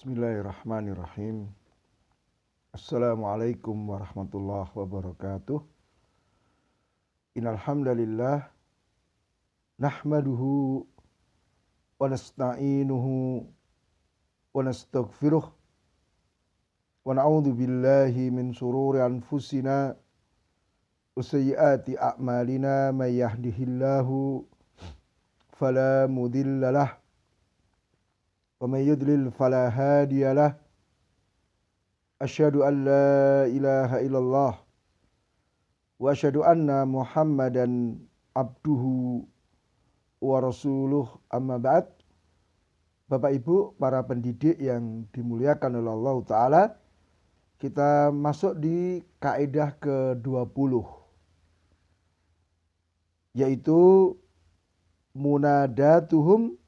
Bismillahirrahmanirrahim. Assalamualaikum warahmatullahi wabarakatuh. Innal hamdalillah nahmaduhu wa nasta'inuhu wa nastaghfiruh wa na'udzu billahi min shururi anfusina wa sayyiati a'malina may yahdihillahu fala mudilla lahu wa may yudlil fala hadiya lahu. Asyhadu an la ilaha illallah wa asyhadu anna Muhammadan abduhu wa rasuluh, amma ba'd. Bapak Ibu para pendidik yang dimuliakan oleh Allah Ta'ala, kita masuk di kaidah ke-20, yaitu munadatuhum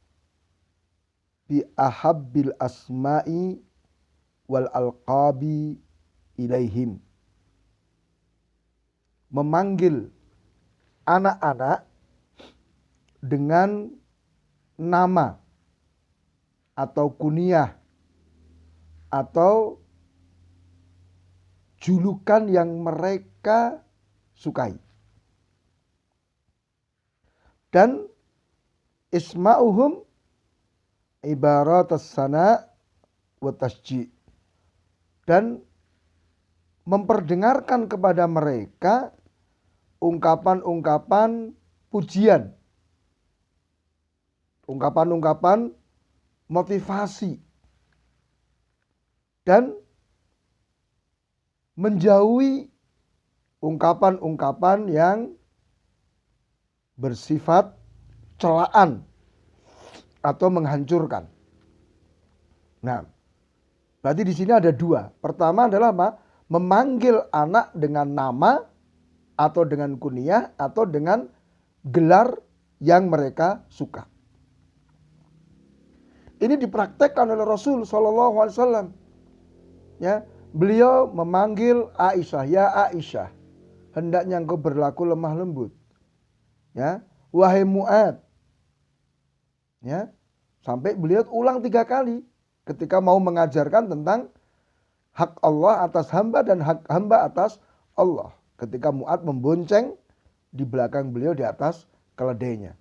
bi ahabbil asma'i wal alqabi ilaihim. Memanggil anak-anak dengan nama atau kunyah atau julukan yang mereka sukai. Dan isma'uhum ibaratus sana wa tasji', dan memperdengarkan kepada mereka ungkapan-ungkapan pujian, ungkapan-ungkapan motivasi, dan menjauhi ungkapan-ungkapan yang bersifat celaan atau menghancurkan. Nah, berarti di sini ada dua. Pertama adalah apa? Memanggil anak dengan nama atau dengan kunyah atau dengan gelar yang mereka suka. Ini dipraktekkan oleh Rasul Shallallahu Alaihi Wasallam. Ya, beliau memanggil Aisyah, ya Aisyah, hendaknya engkau berlaku lemah lembut. Ya, wahai Mu'ad. Ya, sampai beliau ulang 3 kali ketika mau mengajarkan tentang hak Allah atas hamba dan hak hamba atas Allah. Ketika Mu'ad membonceng di belakang beliau di atas keledainya,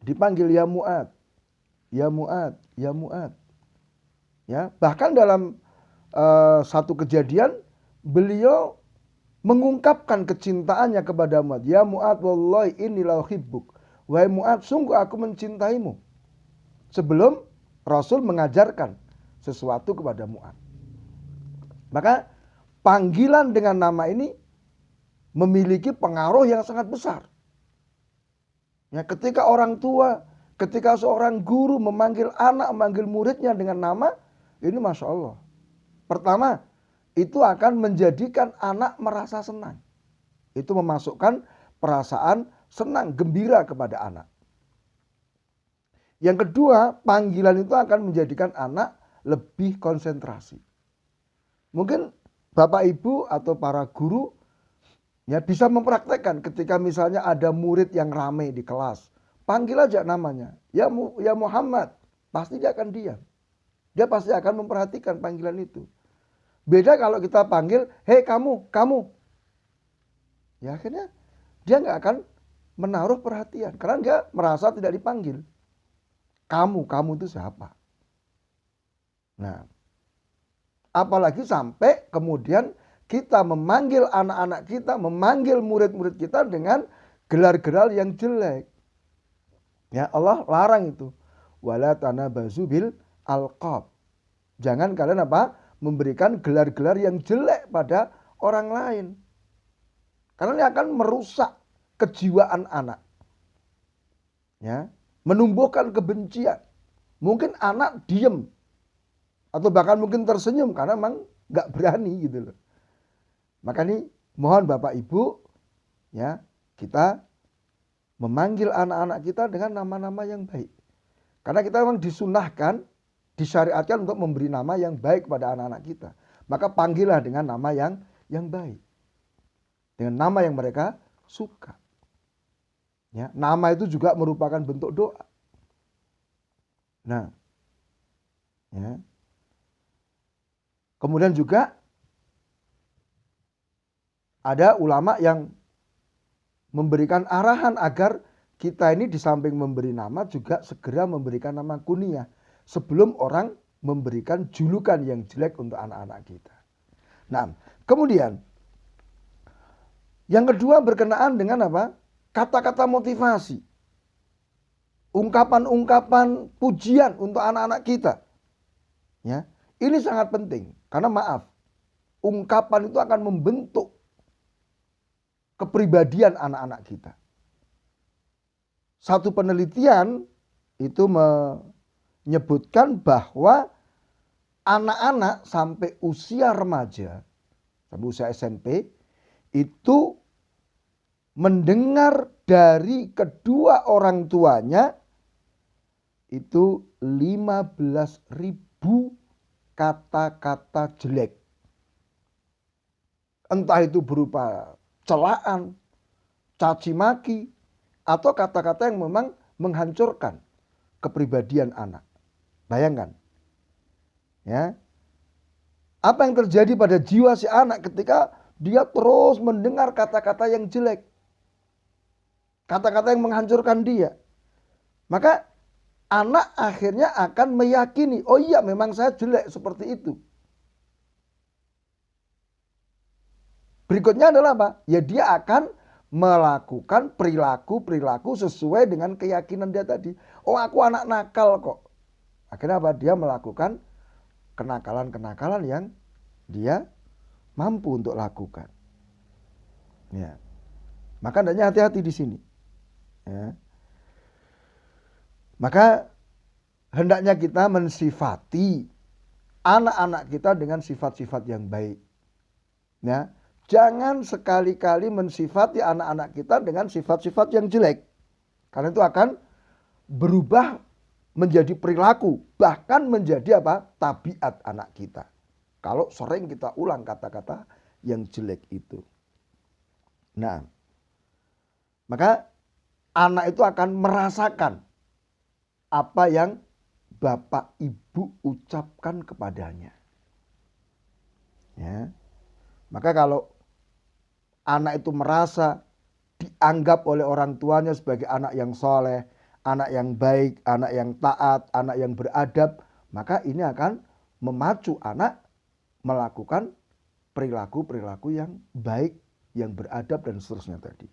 dipanggil ya Mu'ad, ya Mu'ad, ya Mu'ad. Ya, bahkan dalam satu kejadian beliau mengungkapkan kecintaannya kepada Mu'ad. Ya Mu'ad, wallahi inni la uhibbuk. Wahai Mu'ad, sungguh aku mencintaimu. Sebelum Rasul mengajarkan sesuatu kepada Mu'ad. Maka panggilan dengan nama ini memiliki pengaruh yang sangat besar. Ya, ketika orang tua, ketika seorang guru memanggil anak, memanggil muridnya dengan nama, ini Masya Allah. Pertama, itu akan menjadikan anak merasa senang. Itu memasukkan perasaan senang, gembira kepada anak. Yang kedua, panggilan itu akan menjadikan anak lebih konsentrasi. Mungkin Bapak Ibu atau para guru ya bisa mempraktekkan ketika misalnya ada murid yang ramai di kelas. Panggil aja namanya, ya Muhammad. Pasti dia akan diam. Dia pasti akan memperhatikan panggilan itu. Beda kalau kita panggil, hei kamu. Ya akhirnya dia nggak akan menaruh perhatian. Karena dia merasa tidak dipanggil. Kamu itu siapa? Nah, apalagi sampai kemudian kita memanggil anak-anak kita, memanggil murid-murid kita dengan gelar-gelar yang jelek. Ya, Allah larang itu. Wala tanabazu bil alqab. Jangan kalian apa? Memberikan gelar-gelar yang jelek pada orang lain. Karena ini akan merusak kejiwaan anak. Ya, menumbuhkan kebencian. Mungkin anak diem atau bahkan mungkin tersenyum karena memang nggak berani gitu loh. Maka ini mohon Bapak Ibu ya, kita memanggil anak-anak kita dengan nama-nama yang baik. Karena kita memang disunahkan, disyariatkan untuk memberi nama yang baik kepada anak-anak kita. Maka panggillah dengan nama yang baik. Dengan nama yang mereka suka. Ya, nama itu juga merupakan bentuk doa. Nah, ya, Kemudian juga ada ulama yang memberikan arahan agar kita ini di samping memberi nama juga segera memberikan nama kunyah sebelum orang memberikan julukan yang jelek untuk anak-anak kita. Nah, kemudian yang kedua berkenaan dengan apa? Kata-kata motivasi. Ungkapan-ungkapan pujian untuk anak-anak kita. Ya, ini sangat penting karena maaf, ungkapan itu akan membentuk kepribadian anak-anak kita. Satu penelitian itu menyebutkan bahwa anak-anak sampai usia remaja, sampai usia SMP, itu mendengar dari kedua orang tuanya itu 15.000 kata-kata jelek. Entah itu berupa celaan, caci maki, atau kata-kata yang memang menghancurkan kepribadian anak. Bayangkan. Ya. Apa yang terjadi pada jiwa si anak ketika dia terus mendengar kata-kata yang jelek. Kata-kata yang menghancurkan dia. Maka anak akhirnya akan meyakini, oh iya memang saya jelek seperti itu. Berikutnya adalah apa? Ya dia akan melakukan perilaku-perilaku sesuai dengan keyakinan dia tadi. Oh aku anak nakal kok. Akhirnya apa? Dia melakukan kenakalan-kenakalan yang dia mampu untuk lakukan. Ya. Maka hendaknya hati-hati di sini. Ya. Maka hendaknya kita mensifati anak-anak kita dengan sifat-sifat yang baik. Ya. Jangan sekali-kali mensifati anak-anak kita dengan sifat-sifat yang jelek. Karena itu akan berubah menjadi perilaku, bahkan menjadi apa? Tabiat anak kita. Kalau sering kita ulang kata-kata yang jelek itu. Nah, maka anak itu akan merasakan apa yang bapak ibu ucapkan kepadanya. Ya. Maka kalau anak itu merasa dianggap oleh orang tuanya sebagai anak yang soleh, anak yang baik, anak yang taat, anak yang beradab, maka ini akan memacu anak melakukan perilaku-perilaku yang baik, yang beradab dan seterusnya tadi.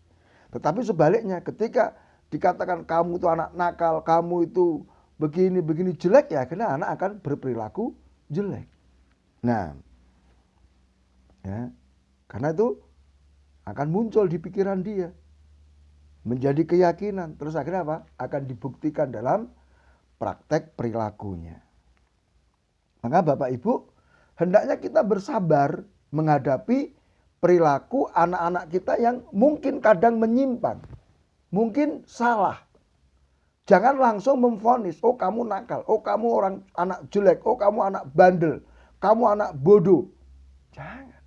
Tetapi sebaliknya ketika dikatakan kamu itu anak nakal, kamu itu begini jelek, ya akhirnya anak akan berperilaku jelek. Nah, ya, karena itu akan muncul di pikiran dia. Menjadi keyakinan. Terus akhirnya apa? Akan dibuktikan dalam praktek perilakunya. Maka Bapak Ibu, hendaknya kita bersabar menghadapi perilaku anak-anak kita yang mungkin kadang menyimpang. Mungkin salah. Jangan langsung memvonis, oh kamu nakal, oh kamu orang anak jelek, oh kamu anak bandel, kamu anak bodoh. Jangan.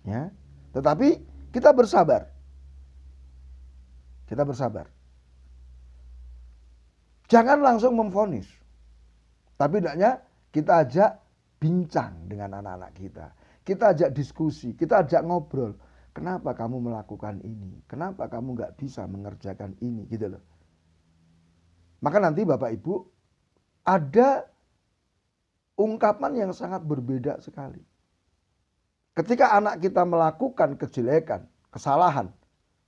Ya, tetapi kita bersabar. Kita bersabar. Jangan langsung memvonis. Tapi hendaknya kita ajak bincang dengan anak-anak kita. Kita ajak diskusi, kita ajak ngobrol. Kenapa kamu melakukan ini? Kenapa kamu nggak bisa mengerjakan ini? Gitu loh. Maka nanti Bapak Ibu ada ungkapan yang sangat berbeda sekali. Ketika anak kita melakukan kejelekan, kesalahan,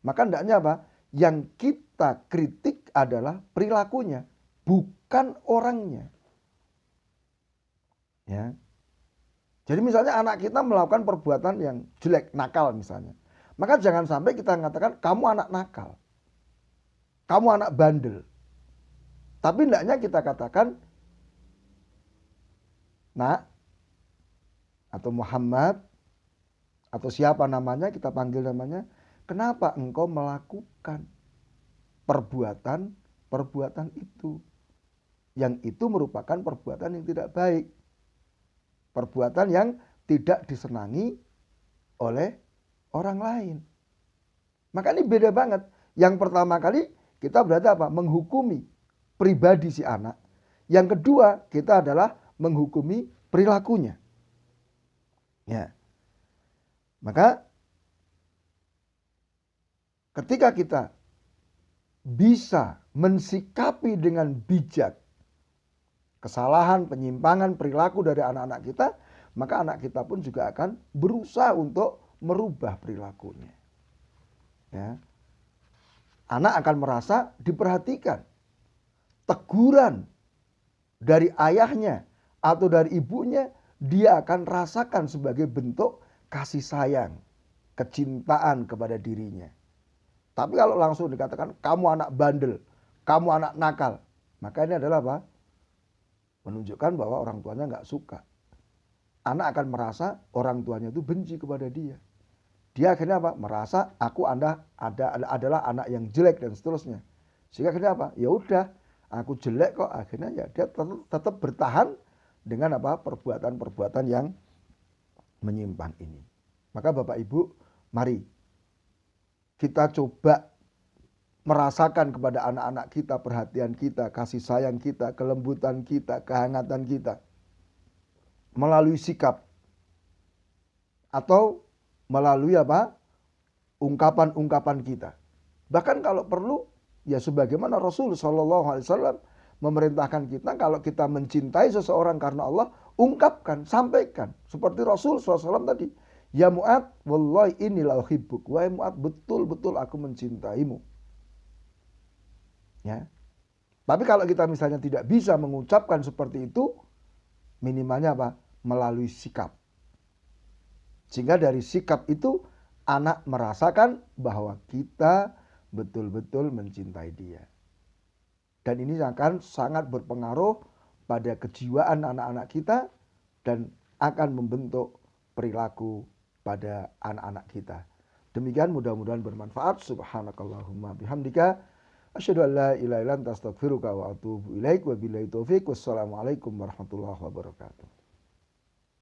maka hendaknya apa? Yang kita kritik adalah perilakunya, bukan orangnya. Ya. Jadi misalnya anak kita melakukan perbuatan yang jelek, nakal misalnya. Maka jangan sampai kita mengatakan kamu anak nakal. Kamu anak bandel. Tapi hendaknya kita katakan, Nak, atau Muhammad, atau siapa namanya, kita panggil namanya, kenapa engkau melakukan perbuatan itu? Yang itu merupakan perbuatan yang tidak baik. Perbuatan yang tidak disenangi oleh orang lain. Maka ini beda banget. Yang pertama kali kita berarti apa? Menghukumi pribadi si anak. Yang kedua kita adalah menghukumi perilakunya. Ya. Maka ketika kita bisa mensikapi dengan bijak kesalahan, penyimpangan perilaku dari anak-anak kita, maka anak kita pun juga akan berusaha untuk merubah perilakunya. Ya. Anak akan merasa diperhatikan. Teguran dari ayahnya atau dari ibunya, dia akan rasakan sebagai bentuk kasih sayang, kecintaan kepada dirinya. Tapi kalau langsung dikatakan kamu anak bandel, kamu anak nakal, maka ini adalah apa? Menunjukkan bahwa orang tuanya nggak suka. Anak akan merasa orang tuanya itu benci kepada dia. Dia akhirnya apa? Merasa aku adalah anak yang jelek dan seterusnya. Sehingga akhirnya apa? Ya udah, aku jelek kok. Akhirnya ya dia tetap bertahan dengan apa? Perbuatan-perbuatan yang menyimpang ini. Maka Bapak Ibu, mari kita coba merasakan kepada anak-anak kita perhatian kita, kasih sayang kita, kelembutan kita, kehangatan kita melalui sikap atau melalui apa? Ungkapan-ungkapan kita. Bahkan kalau perlu ya sebagaimana Rasul Shallallahu Alaihi Wasallam memerintahkan kita, kalau kita mencintai seseorang karena Allah, ungkapkan, sampaikan. Seperti Rasul SAW tadi, ya Mu'ad, wallahi inni la uhibbuk. Wahai Mu'ad, betul-betul aku mencintaimu. Ya. Tapi kalau kita misalnya tidak bisa mengucapkan seperti itu, minimalnya apa? Melalui sikap. Sehingga dari sikap itu anak merasakan bahwa kita betul-betul mencintai dia. Dan ini akan sangat berpengaruh pada kejiwaan anak-anak kita dan akan membentuk perilaku pada anak-anak kita. Demikian mudah-mudahan bermanfaat. Subhanakallahumma bihamdika asyhadu an la ilaha illa anta astaghfiruka wa atubu ilaik wa billahi taufik. Wassalamualaikum warahmatullahi wabarakatuh.